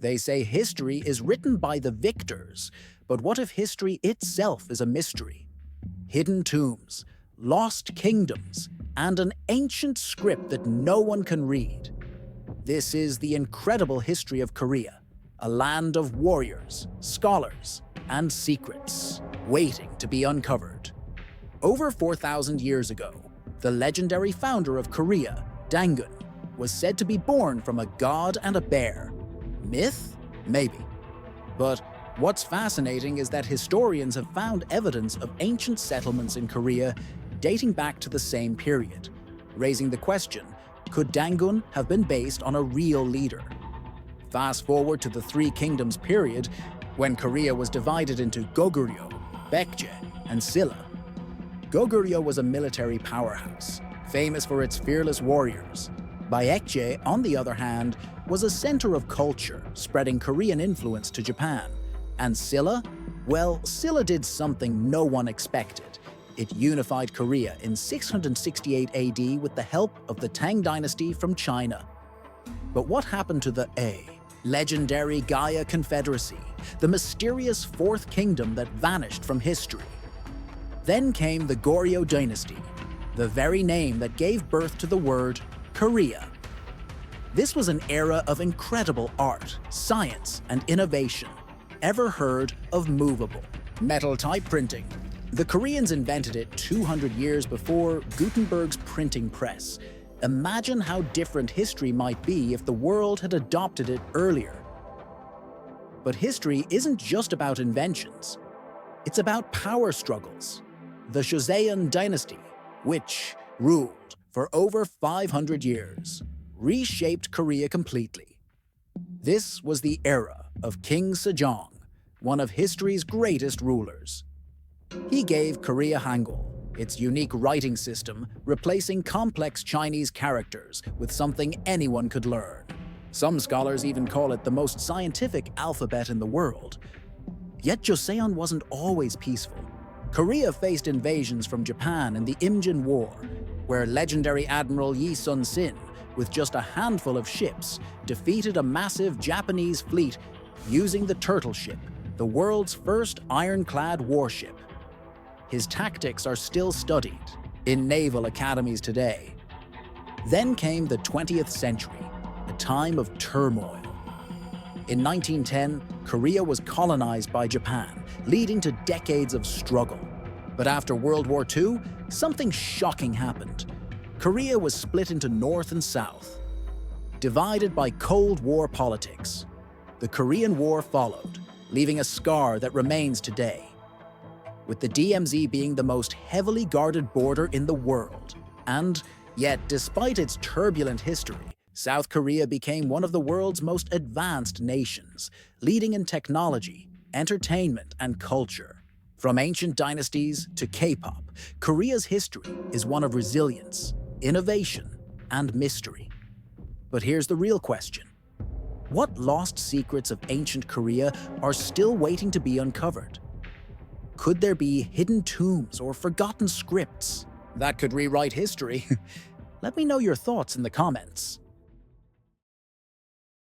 They say history is written by the victors, but what if history itself is a mystery? Hidden tombs, lost kingdoms, and an ancient script that no one can read. This is the incredible history of Korea, a land of warriors, scholars, and secrets, waiting to be uncovered. Over 4,000 years ago, the legendary founder of Korea, Dangun, was said to be born from a god and a bear. Myth? Maybe. But what's fascinating is that historians have found evidence of ancient settlements in Korea dating back to the same period, raising the question, could Dangun have been based on a real leader? Fast forward to the Three Kingdoms period, when Korea was divided into Goguryeo, Baekje, and Silla. Goguryeo was a military powerhouse, famous for its fearless warriors. Baekje, on the other hand, was a center of culture, spreading Korean influence to Japan. And Silla? Well, Silla did something no one expected. It unified Korea in 668 AD with the help of the Tang Dynasty from China. But what happened to the legendary Gaia Confederacy, the mysterious Fourth Kingdom that vanished from history? Then came the Joseon Dynasty, the very name that gave birth to the word Korea. This was an era of incredible art, science, and innovation. Ever heard of movable metal type printing? The Koreans invented it 200 years before Gutenberg's printing press. Imagine how different history might be if the world had adopted it earlier. But history isn't just about inventions. It's about power struggles. The Joseon Dynasty, which ruled for over 500 years, reshaped Korea completely. This was the era of King Sejong, one of history's greatest rulers. He gave Korea Hangul, its unique writing system, replacing complex Chinese characters with something anyone could learn. Some scholars even call it the most scientific alphabet in the world. Yet Joseon wasn't always peaceful. Korea faced invasions from Japan in the Imjin War, where legendary Admiral Yi Sun-sin, with just a handful of ships, defeated a massive Japanese fleet using the Turtle Ship, the world's first ironclad warship. His tactics are still studied in naval academies today. Then came the 20th century, a time of turmoil. In 1910, Korea was colonized by Japan, leading to decades of struggle. But after World War II, something shocking happened. Korea was split into North and South, divided by Cold War politics. The Korean War followed, leaving a scar that remains today, with the DMZ being the most heavily guarded border in the world. And yet, despite its turbulent history, South Korea became one of the world's most advanced nations, leading in technology, entertainment, and culture. From ancient dynasties to K-pop, Korea's history is one of resilience, innovation, and mystery. But here's the real question. What lost secrets of ancient Korea are still waiting to be uncovered? Could there be hidden tombs or forgotten scripts that could rewrite history? Let me know your thoughts in the comments.